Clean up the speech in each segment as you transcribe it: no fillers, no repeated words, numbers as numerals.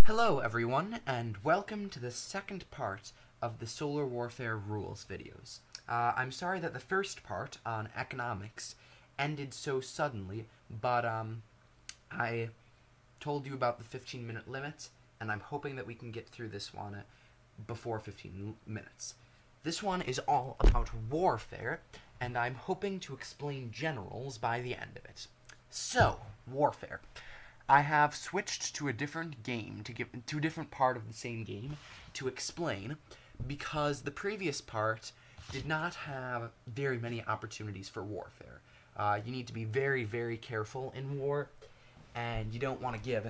Hello everyone, and welcome to the second part of the Solar Warfare Rules videos. I'm sorry that the first part on economics ended so suddenly, but I told you about the 15-minute limit, and I'm hoping that we can get through this one before 15 minutes. This one is all about warfare, and I'm hoping to explain generals by the end of it. So, warfare. I have switched to a different game to a different part of the same game to explain, because the previous part did not have very many opportunities for warfare. You need to be very, very careful in war, and you don't want to give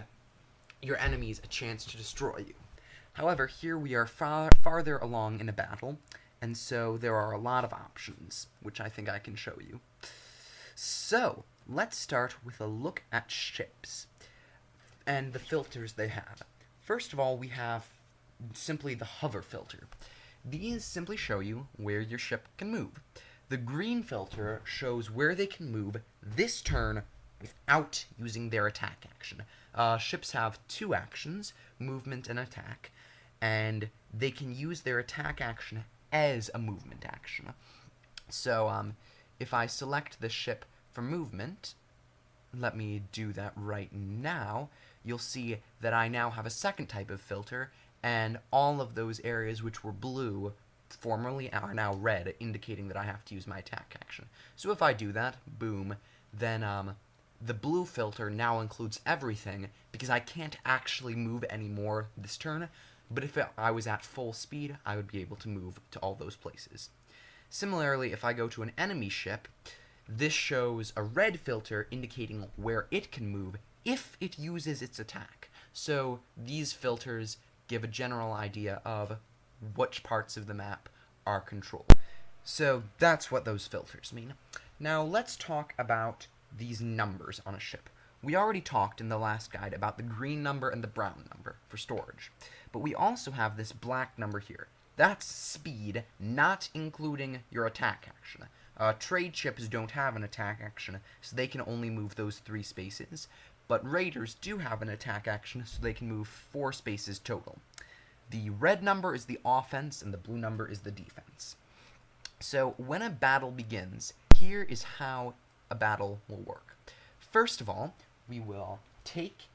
your enemies a chance to destroy you. However, here we are farther along in a battle, and so there are a lot of options, which I think I can show you. So, let's start with a look at ships and the filters they have. First of all, we have simply the hover filter. These simply show you where your ship can move. The green filter shows where they can move this turn without using their attack action. Ships have two actions, movement and attack, and they can use their attack action as a movement action. So, if I select the ship for movement, let me do that right now, you'll see that I now have a second type of filter, and all of those areas which were blue formerly are now red, indicating that I have to use my attack action. So if I do that, boom, then the blue filter now includes everything, because I can't actually move anymore this turn, but if I was at full speed, I would be able to move to all those places. Similarly, if I go to an enemy ship, this shows a red filter indicating where it can move if it uses its attack. So these filters give a general idea of which parts of the map are controlled. So that's what those filters mean. Now let's talk about these numbers on a ship. We already talked in the last guide about the green number and the brown number for storage. But we also have this black number here. That's speed, not including your attack action. Trade ships don't have an attack action, so they can only move those 3 spaces, but raiders do have an attack action, so they can move 4 spaces total. The red number is the offense, and the blue number is the defense. So when a battle begins, here is how a battle will work. First of all, we will take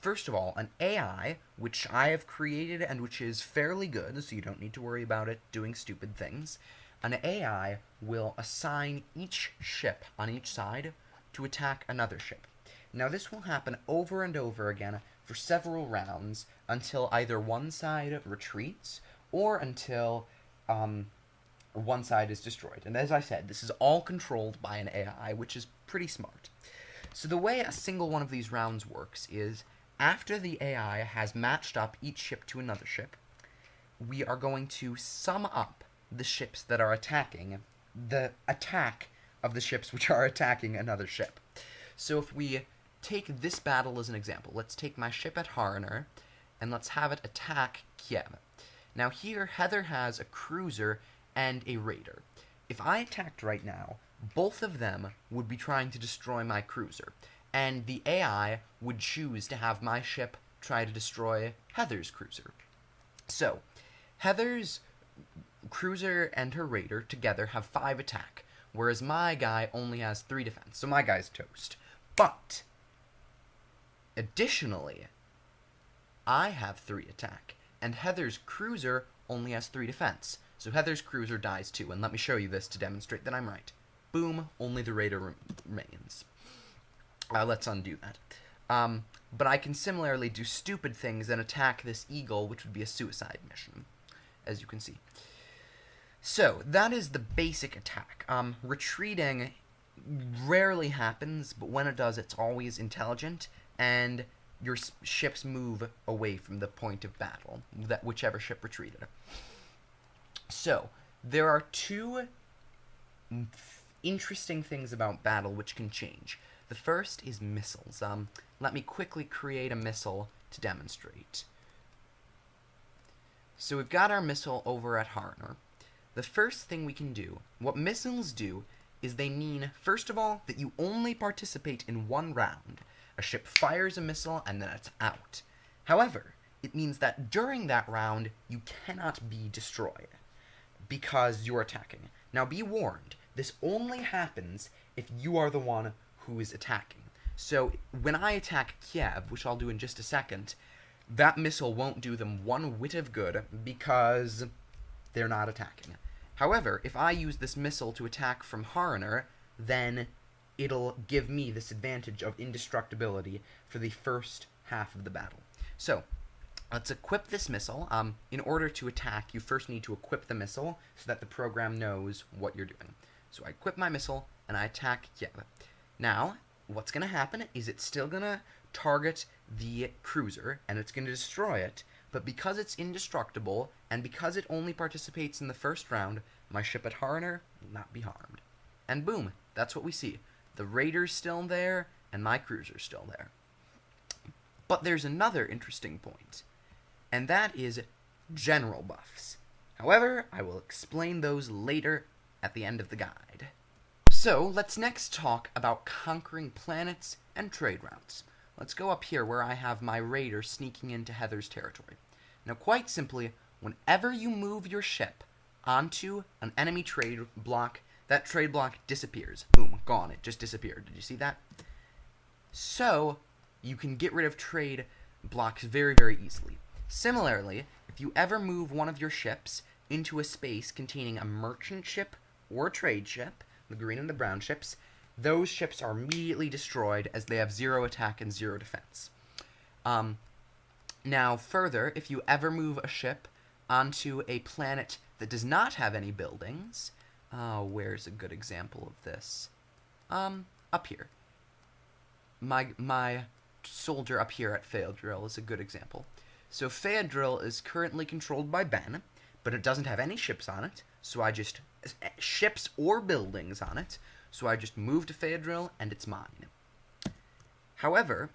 an AI, which I have created and which is fairly good, so you don't need to worry about it doing stupid things. An AI will assign each ship on each side to attack another ship. Now this will happen over and over again for several rounds until either one side retreats or until one side is destroyed. And as I said, this is all controlled by an AI, which is pretty smart. So the way a single one of these rounds works is, after the AI has matched up each ship to another ship, we are going to sum up the ships that are attacking the attack of the ships which are attacking another ship. So if we take this battle as an example, let's take my ship at Harner, and let's have it attack Kiev. Now here, Heather has a cruiser and a raider. If I attacked right now, both of them would be trying to destroy my cruiser, and the AI would choose to have my ship try to destroy Heather's cruiser. So, Heather's cruiser and her raider together have 5 attack, whereas my guy only has 3 defense, so my guy's toast. But additionally, I have 3 attack, and Heather's cruiser only has 3 defense, so Heather's cruiser dies too, and let me show you this to demonstrate that I'm right. Boom, only the raider remains. Let's undo that. But I can similarly do stupid things and attack this eagle, which would be a suicide mission, as you can see. So, that is the basic attack. Retreating rarely happens, but when it does, it's always intelligent, and your ships move away from the point of battle, whichever ship retreated. So, there are 2 interesting things about battle which can change. The first is missiles. Let me quickly create a missile to demonstrate. So we've got our missile over at Harner. The first thing we can do, what missiles do, is they mean, first of all, that you only participate in one round. A ship fires a missile and then it's out. However, it means that during that round, you cannot be destroyed because you're attacking. Now be warned, this only happens if you are the one who is attacking. So when I attack Kiev, which I'll do in just a second, that missile won't do them one whit of good because they're not attacking. However, if I use this missile to attack from Harner, then it'll give me this advantage of indestructibility for the first half of the battle. So, let's equip this missile. In order to attack, you first need to equip the missile so that the program knows what you're doing. So I equip my missile, and I attack Kiev. Now, what's going to happen is it's still going to target the cruiser, and it's going to destroy it, but because it's indestructible, and because it only participates in the first round, my ship at Harner will not be harmed. And boom, that's what we see. The raider's still there, and my cruiser's still there. But there's another interesting point, and that is general buffs. However, I will explain those later at the end of the guide. So, let's next talk about conquering planets and trade routes. Let's go up here where I have my raider sneaking into Heather's territory. Now, quite simply, whenever you move your ship onto an enemy trade block, that trade block disappears. Boom, gone. It just disappeared. Did you see that? So, you can get rid of trade blocks very, very easily. Similarly, if you ever move one of your ships into a space containing a merchant ship or a trade ship, the green and the brown ships, those ships are immediately destroyed as they have 0 attack and 0 defense. Now, further, if you ever move a ship onto a planet that does not have any buildings, where's a good example of this? Up here. My soldier up here at Phaedril is a good example. So Phaedril is currently controlled by Ben, but it doesn't have any ships on it, so I just... ships or buildings on it, so I just move to Phaedril, and it's mine. However,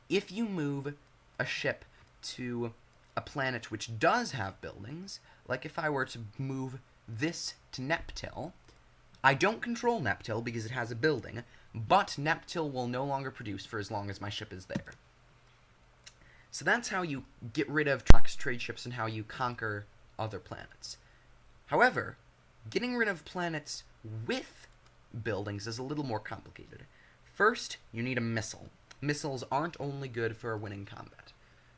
if you move a ship to a planet which does have buildings, like if I were to move this to Neptil, I don't control Neptil because it has a building, but Neptil will no longer produce for as long as my ship is there. So that's how you get rid of trade ships and how you conquer other planets. However, getting rid of planets with buildings is a little more complicated. First, you need a missile. Missiles aren't only good for winning combat.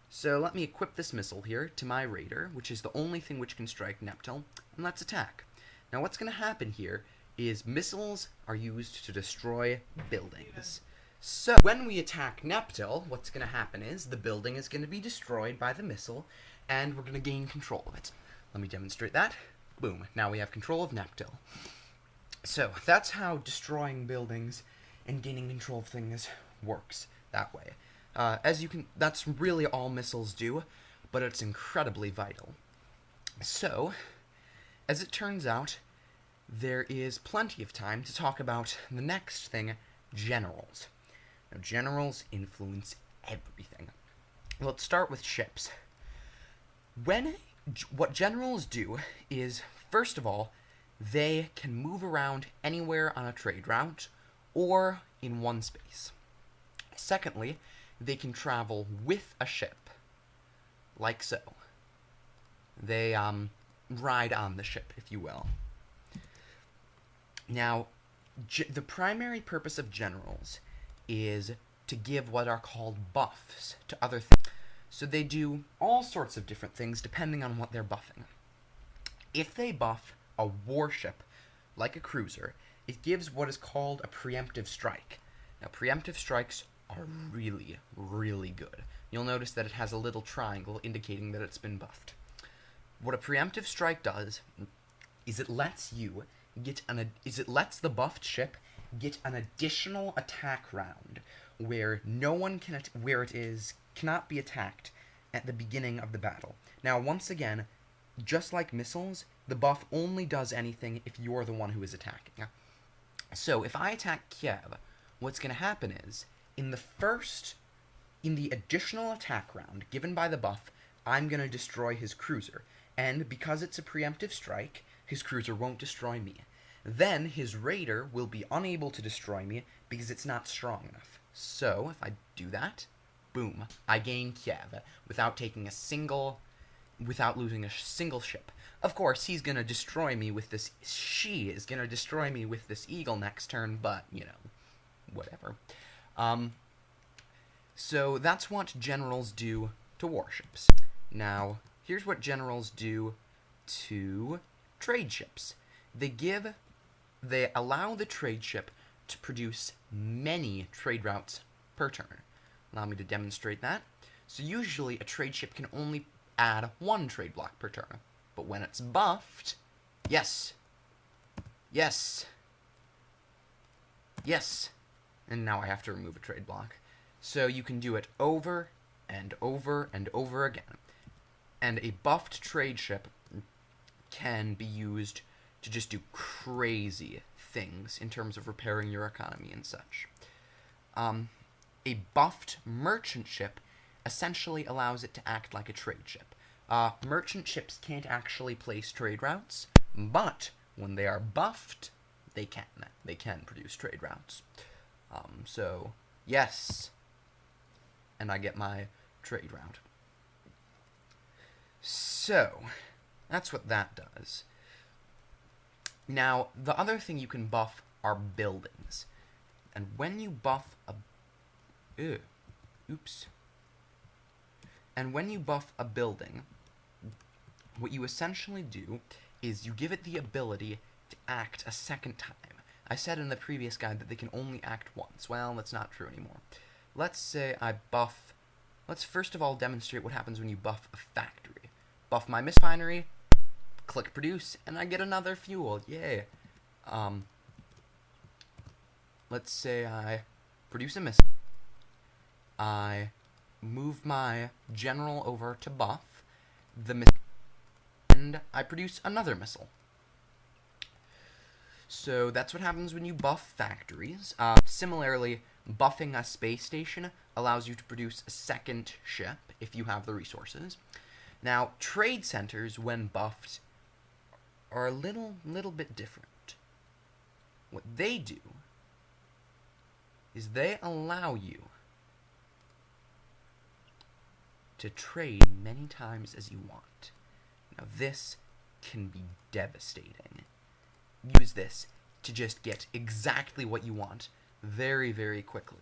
So let me equip this missile here to my raider, which is the only thing which can strike Neptil, and let's attack. Now what's going to happen here is missiles are used to destroy buildings. So when we attack Neptil, what's going to happen is the building is going to be destroyed by the missile, and we're going to gain control of it. Let me demonstrate that. Boom. Now we have control of Neptil. So that's how destroying buildings and gaining control of things works that way. That's really all missiles do, but it's incredibly vital. So, as it turns out, there is plenty of time to talk about the next thing, generals. Now, generals influence everything. Let's start with ships. What generals do is, first of all, they can move around anywhere on a trade route or in one space. Secondly, they can travel with a ship, like so. They ride on the ship, if you will. Now, the primary purpose of generals is to give what are called buffs to other things. So they do all sorts of different things depending on what they're buffing. If they buff a warship, like a cruiser, it gives what is called a preemptive strike. Now, preemptive strikes are really, really good. You'll notice that it has a little triangle indicating that it's been buffed. What a preemptive strike does is it lets the buffed ship get an additional attack round where cannot be attacked at the beginning of the battle. Now, once again, just like missiles, the buff only does anything if you're the one who is attacking. So, if I attack Kiev, what's going to happen is, in the additional attack round given by the buff, I'm going to destroy his cruiser. And because it's a preemptive strike, his cruiser won't destroy me. Then his raider will be unable to destroy me because it's not strong enough. So, if I do that, boom, I gain Kiev without losing a single ship. Of course, he's gonna destroy me with this. She is gonna destroy me with this eagle next turn, but you know, whatever. So that's what generals do to warships. Now, here's what generals do to trade ships. They allow the trade ship to produce many trade routes per turn. Allow me to demonstrate that. So usually a trade ship can only add one trade block per turn. But when it's buffed, yes, and now I have to remove a trade block. So you can do it over and over and over again. And a buffed trade ship can be used to just do crazy things in terms of repairing your economy and such. A buffed merchant ship essentially allows it to act like a trade ship. Merchant ships can't actually place trade routes, but when they are buffed, they can. They can produce trade routes. So, yes. And I get my trade route. So, that's what that does. Now, the other thing you can buff are buildings. And when you buff And when you buff a building, what you essentially do is you give it the ability to act a second time. I said in the previous guide that they can only act once. Well, that's not true anymore. Let's say I buff... Let's first of all demonstrate what happens when you buff a factory. Buff my misfinery, click produce, and I get another fuel. Yay. Let's say I produce a missile. I move my general over to buff the missile, and I produce another missile. So that's what happens when you buff factories. Similarly, buffing a space station allows you to produce a second ship if you have the resources. Now, trade centers, when buffed, are a little bit different. What they do is they allow you to trade many times as you want. Now, this can be devastating. Use this to just get exactly what you want very, very quickly.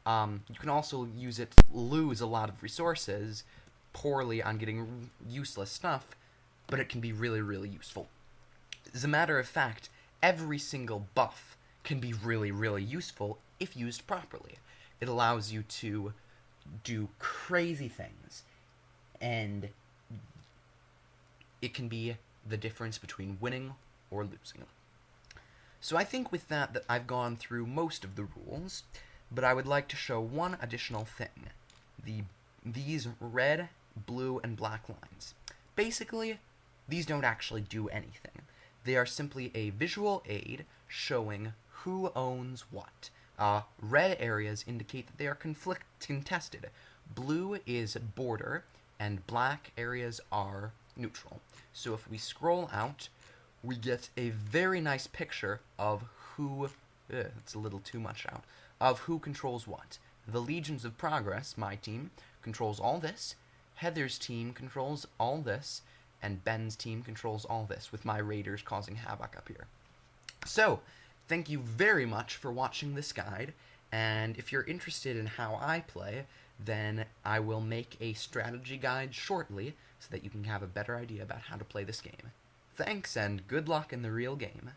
You can also use it to lose a lot of resources poorly on getting useless stuff, but it can be really, really useful. As a matter of fact, every single buff can be really, really useful if used properly. It allows you to do crazy things, and it can be the difference between winning or losing. So I think with that I've gone through most of the rules, but I would like to show one additional thing. These red, blue, and black lines. Basically, these don't actually do anything. They are simply a visual aid showing who owns what. Red areas indicate that they are contested. Blue is border, and black areas are neutral. So if we scroll out, we get a very nice picture of who, it's a little too much out, of who controls what. The Legions of Progress, my team, controls all this, Heather's team controls all this, and Ben's team controls all this, with my raiders causing havoc up here. So, thank you very much for watching this guide, and if you're interested in how I play, then I will make a strategy guide shortly so that you can have a better idea about how to play this game. Thanks, and good luck in the real game.